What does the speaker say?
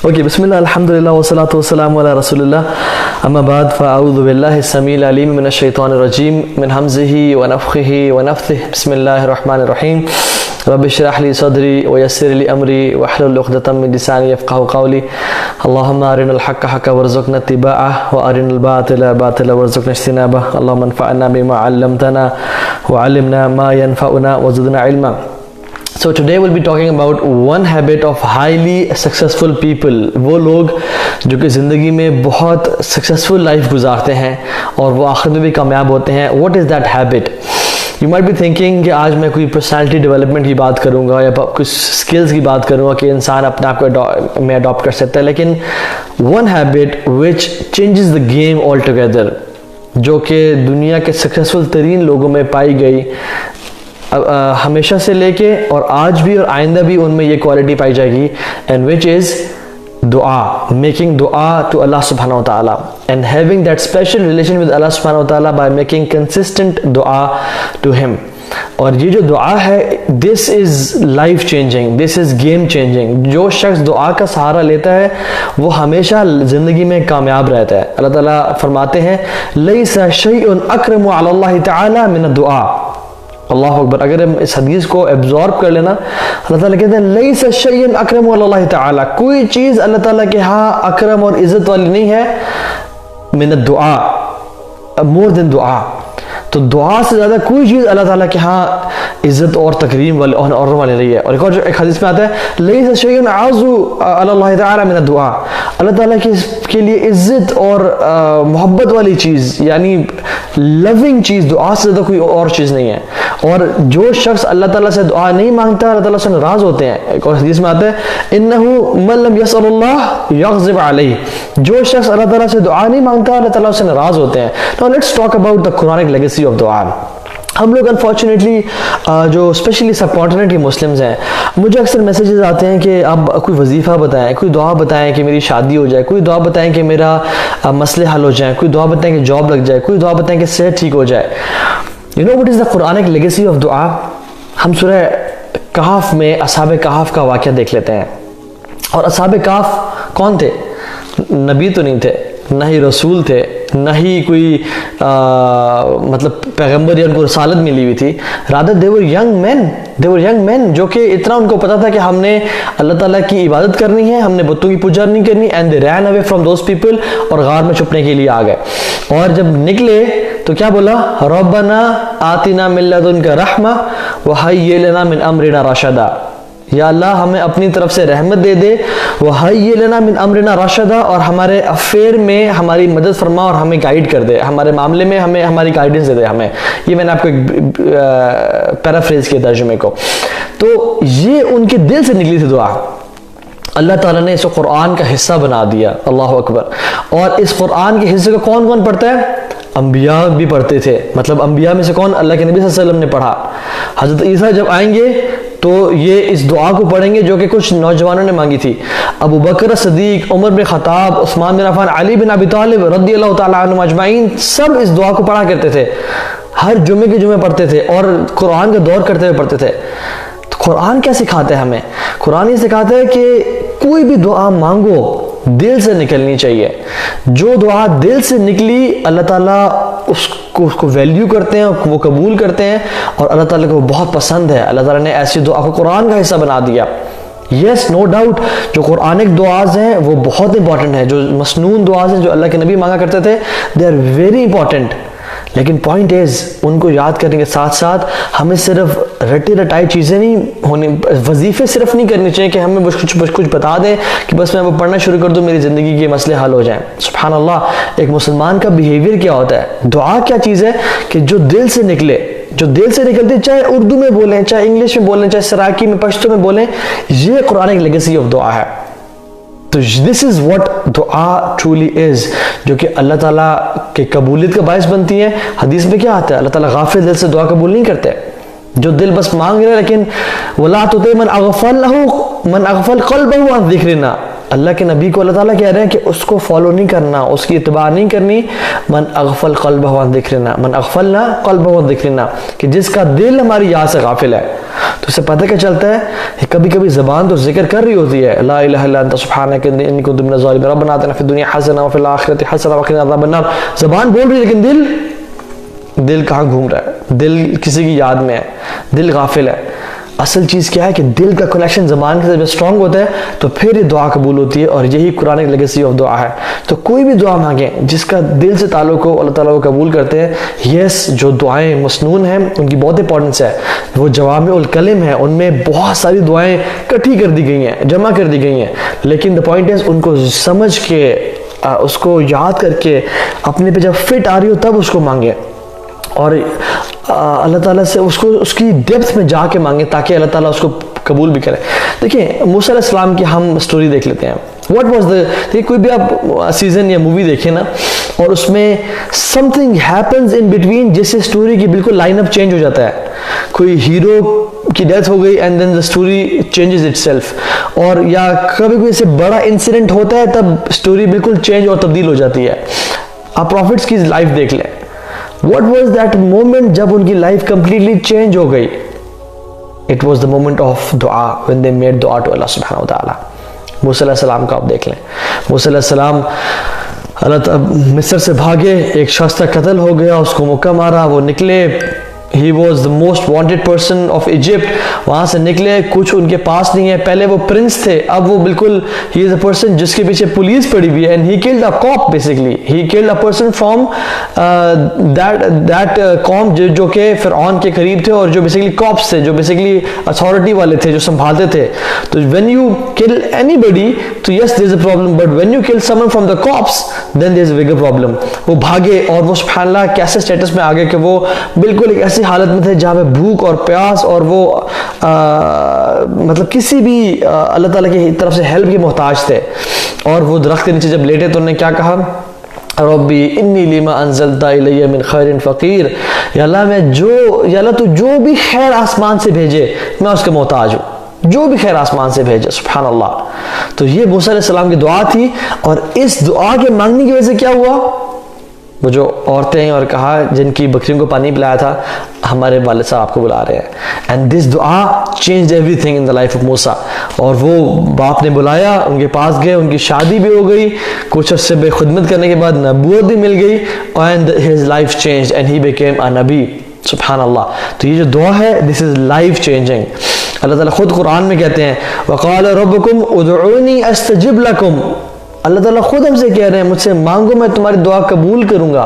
Okay, बिस्मिल्लाह अल्हम्दुलिल्लाह वस्सलातु वस्सलामु अला रसूलिल्लाह अम्मा बाद फ़अऊज़ु बिल्लाहि समील अलीम मिनश शैतानिर रजीम मिन हमज़िही व नफ़ख़िही व नफ़्थिही बिस्मिल्लाहिर रहमानिर रहीम रब्बि इश्रह ली सदरी व यस्सिर ली अमरी वहलुल उक़दतम मिन लिसानी यफ़क़हू क़ौली अल्लाहुम्मा अरिनल हक़्क़ हक़्क़न वरज़ुक़ना इत्तिबाअह व अरिनल बातिला बातिला वरज़ुक़ना इज्तिनाबह अल्लाहुम्मा अन्फ़अना बिमा अल्लमतना व अल्लिमना मा यनफ़अुना व ज़िदना इल्मा। So today we'll be talking about one habit of highly successful people, वो लोग जो कि ज़िंदगी में बहुत सक्सेसफुल लाइफ गुजारते हैं और वो आखिर में भी कामयाब होते हैं। What is that habit? You might be thinking कि आज मैं कोई पर्सनालिटी डेवलपमेंट की बात करूँगा या कुछ स्किल्स की बात करूँगा कि इंसान अपने आप को में अडॉप्ट कर सकता है, लेकिन one habit which changes the game altogether, जो कि दुनिया के सक्सेसफुल तरीन लोगों में पाई गई हमेशा से लेके और आज भी और आइंदा भी उनमें ये क्वालिटी पाई जाएगी, एंड विच इज़ दुआ, मेकिंग दुआ टू अल्लाह सुब्हानहू व तआला and having that special relation with Allah सुब्हानहू व तआला बाय मेकिंग कंसिस्टेंट दुआ टू हिम। और ये जो दुआ है, this is life changing, this is game changing. जो शख्स दुआ का सहारा लेता है वो हमेशा ज़िंदगी में कामयाब रहता है। अल्लाह ताला फरमाते हैं लैसा शैउन अक्रमु अलल्लाहि तआला मिन दुआ। अल्लाह अकबर। अगर हम इस हदीस को एब्जॉर्ब कर लेना, अल्लाह ताला कहते हैं लैसा शैउन अक्रमु अलल्लाहि तआला, कोई चीज़ अल्लाह ताला के यहाँ अकरम और इज़्ज़त वाली नहीं है मिन दुआ, मोर देन दुआ। तो दुआ से ज़्यादा कोई चीज़ अल्लाह ताला के यहाँ इज़्ज़त और तकरीम वाले और वाली नहीं है। और एक हदीस में आता है लैसा शैउन अअज़्ज़ु अलल्लाहि तआला मिन दुआ, अल्लाह ताला के लिए इज़्ज़त और मोहब्बत वाली चीज़ यानी लविंग चीज़ दुआ से ज़्यादा कोई और चीज़ नहीं है। और जो शख्स अल्लाह ताला से दुआ नहीं मांगता अल्लाह ताला से नाराज़ होते हैं। एक और हदीस में आता है इन्नहु मन लम यसअलिल्लाह यग़ज़िब अलैहि, जो शख्स अल्लाह ताला से दुआ नहीं मांगता अल्लाह ताला से नाराज़ होते हैं। Now let's talk about the Quranic legacy of दुआ। हम लोग अनफॉर्चुनेटली जो स्पेशली सबकॉन्टिनेंट के मुस्लिम्स हैं, मुझे अक्सर मैसेजेस आते हैं कि आप कोई वजीफ़ा बताएं, कोई दुआ बताएं कि मेरी शादी हो जाए, कोई दुआ बताएं कि मेरा मसले हल हो जाए, कोई दुआ बताएं कि जॉब लग जाए, कोई दुआ बताएं कि सेहत ठीक हो जाए। You know what is the Quranic legacy of दुआ? हम सूरह कहफ में असहाब कहफ का वाक़या देख लेते हैं। और असहाब कहफ कौन थे? नबी तो नहीं थे, ना ही रसूल थे, ना ही कोई मतलब पैगंबर या उनको रसालत मिली हुई थी। Rather they were young man जो कि इतना उनको पता था कि हमने अल्लाह ताला की इबादत करनी है, हमने बुतों की पूजा नहीं करनी। And they ran away from those people, और गार में छुपने के लिए आ गए। और जब निकले तो क्या बोला? रब्बना आतिना मिन लदुनका रहमा व हय्यि लना मिन अमरिना रशदा, या अल्लाह हमें अपनी तरफ से रहमत दे दे, वह हय्यि लना मिन अमरिना रशदा, और हमारे अफेयर में हमारी मदद फरमा और हमें गाइड कर दे, हमारे मामले में हमें हमारी गाइडेंस दे दे हमें। ये मैंने आपको एक पैराफ्रेज किया तर्जुमे को। तो ये उनके दिल से निकली थी दुआ। अल्लाह ताला ने इसको कुरान का हिस्सा बना दिया। अल्लाह अकबर। और इस कुरान के हिस्से को कौन कौन पढ़ता है? अंबिया भी पढ़ते थे। मतलब अंबिया में से कौन? अल्लाह के नबी सल्लल्लाहु अलैहि वसल्लम ने पढ़ा। हज़रत ईसा जब आएंगे तो ये इस दुआ को पढ़ेंगे जो कि कुछ नौजवानों ने मांगी थी। अबू बकर सिद्दीक, उमर बिन खत्ताब, उस्मान बिन अफ़्फ़ान, अली बिन अबी तालिब रज़ियल्लाहु तआला अन्हुम अजमाइन, सब इस दुआ को पढ़ा करते थे। हर जुमे के जुमे पढ़ते थे और कुरान का दौर करते हुए पढ़ते थे। तो कुरान क्या सिखाता है हमें? कुरान ये सिखाता है कि कोई भी दुआ मांगो दिल से निकलनी चाहिए। जो दुआ दिल से निकली अल्लाह ताला उसको वैल्यू करते हैं, वो कबूल करते हैं और अल्लाह ताला को बहुत पसंद है। अल्लाह ताला ने ऐसी दुआ को कुरान का हिस्सा बना दिया। यस, नो डाउट, जो कुरानिक दुआज हैं वो बहुत इंपॉर्टेंट है। जो मसनून दुआज हैं जो अल्लाह के नबी मांगा करते थे, दे आर वेरी इंपॉर्टेंट। लेकिन पॉइंट इज़ उनको याद करने के साथ साथ हमें सिर्फ रटी रटाई चीज़ें नहीं होनी, वजीफ़े सिर्फ नहीं करने चाहिए कि हमें कुछ बता दें कि बस मैं वो पढ़ना शुरू कर दूँ, मेरी ज़िंदगी के मसले हल हो जाएं। सुभान अल्लाह, एक मुसलमान का बिहेवियर क्या होता है? दुआ क्या चीज़ है कि जो दिल से निकले, जो दिल से निकलते, चाहे उर्दू में बोलें, चाहे इंग्लिश में बोलें, चाहे सराकी में, पश्तो में बोलें, ये कुरानिक लेगेसी ऑफ दुआ है। तो दिस इज़ व्हाट दुआ ट्रूली इज़, जो कि अल्लाह ताला के कबूलियत का बायस बनती है। हदीस में क्या आता है? अल्लाह ताला गाफिल दिल से दुआ कबूल नहीं करते। जो दिल बस मांग रहे, लेकिन वला तुति मन अगफल क़ल्बहु अन ज़िक्रिना, अल्लाह के नबी को अल्लाह ताला कह रहे हैं कि उसको फॉलो नहीं करना, उसकी इत्तबा नहीं करनी। मन अगफल क़ल्बहु अन ज़िक्रिना, मन अगफलना क़ल्बहु अन ज़िक्रिना, कि जिसका दिल हमारी याद से गाफिल है। तो इससे पता क्या चलता है, कभी कभी ज़बान तो जिक्र कर रही होती है, ला इलाहा इल्ला अंता सुब्हानका इन्नी कुन्तु मिनज़ ज़ालिमीन, रब्बना आतिना फ़िद दुनिया हसना व फ़िल आखिरति हसना व क़िना अज़ाबन नार। ज़बान बोल रही है लेकिन दिल कहाँ घूम रहा है, दिल किसी की याद में है, दिल गाफिल है। असल चीज़ क्या है कि दिल का कनेक्शन ज़बान के साथ जब स्ट्रॉन्ग होता है तो फिर ये दुआ कबूल होती है, और यही कुरान की लेगेसी ऑफ दुआ है। तो कोई भी दुआ मांगें जिसका दिल से ताल्लुक़ हो, अल्लाह ताला वो कबूल करते हैं। यस, जो दुआएं मसनून हैं उनकी बहुत इंपॉर्टेंस है, वो जवामिउल कलिम है, उनमें बहुत सारी दुआएं इकट्ठी कर दी गई हैं, जमा कर दी गई हैं, लेकिन द पॉइंट इज़ उनको समझ के उसको याद करके अपने पे जब फिट आ रही हो तब उसको मांगे, और अल्लाह ताला से उसको उसकी डेप्थ में जाके मांगे ताकि अल्लाह ताला उसको कबूल भी करे। देखिए मूसा अलैहिस्सलाम की हम स्टोरी देख लेते हैं। व्हाट वाज द, देखिए कोई भी आप सीजन या मूवी देखें ना, और उसमें समथिंग हैपेंस इन बिटवीन, जिससे स्टोरी की बिल्कुल लाइनअप चेंज हो जाता है। कोई हीरो की डेथ हो गई and then the story changes itself, और या कभी कोई ऐसे बड़ा इंसिडेंट होता है तब स्टोरी बिल्कुल चेंज और तब्दील हो जाती है। आप प्रॉफिट्स की लाइफ देख लें, What was that moment जब उनकी लाइफ कंप्लीटली चेंज हो गई? It was the moment of दुआ, when they made दुआ to Allah subhanahu wa ta'ala। मूसा अलैहि सलाम का आप देख लें, मूसा अलैहि सलाम मिस्र से भागे, एक शख्स का कत्ल हो गया, उसको मुक्का मारा, वो निकले, he was the most wanted person of Egypt, वहाँ से निकले, कुछ उनके पास नहीं है। पहले वो प्रिंस थे, अब वो बिल्कुल ही इज अ पर्सन जिसके पीछे पुलिस पड़ी हुई है, and he killed a cop, basically he killed a person from that com जो कि फिरौन के करीब थे, और जो बेसिकली कॉप्स थे, जो बेसिकली अथॉरिटी वाले थे, जो संभालते थे। तो व्हेन यू किल एनीबडी तो yes there is a problem, but when you kill someone from the cops then there is a bigger problem. वो भागे, और वो सुभान अल्लाह कैसे स्टेटस में आ गए कि वो बिल्कुल एक ऐसी हालत में थे जहाँ पे भूख और प्यास और वो मतलब किसी भी अल्लाह ताला की तरफ से हेल्प के मोहताज थे। और वो दरख्त के नीचे जब लेटे तो उन्होंने क्या कहा, रब्बी इन्नी लिमा अंज़लता इलैया मिन खैरिन फ़कीर, या अल्लाह मैं जो, या अल्लाह तू जो भी खैर आसमान से भेजे मैं उसका मोहताज हूँ, जो भी खैर आसमान से भेजे। सुभान अल्लाह। तो ये मूसा अलैहि सलाम की दुआ थी, और इस दुआ के मांगने की वजह से क्या हुआ, वो जो औरतें हैं और कहा जिनकी बकरियों को पानी पिलाया था, हमारे वालिद साहब आपको बुला रहे हैं, एंड दिस दुआ changed everything in the life of मूसा। और वो बाप ने बुलाया, उनके पास गए, उनकी शादी भी हो गई, कुछ अर्से पे खुदमत करने के बाद नबूवत भी मिल गई, and his life changed and he became a नबी। सुभान अल्लाह। तो ये जो दुआ है दिस इज लाइफ चेंजिंग। अल्लाह ताला खुद कुरान में कहते हैं, वक़ाल रब्बुकुम उदऊनी अस्तजिब लकुम, अल्लाह ताला खुद हमसे कह रहे हैं मुझसे मांगो मैं तुम्हारी दुआ कबूल करूंगा।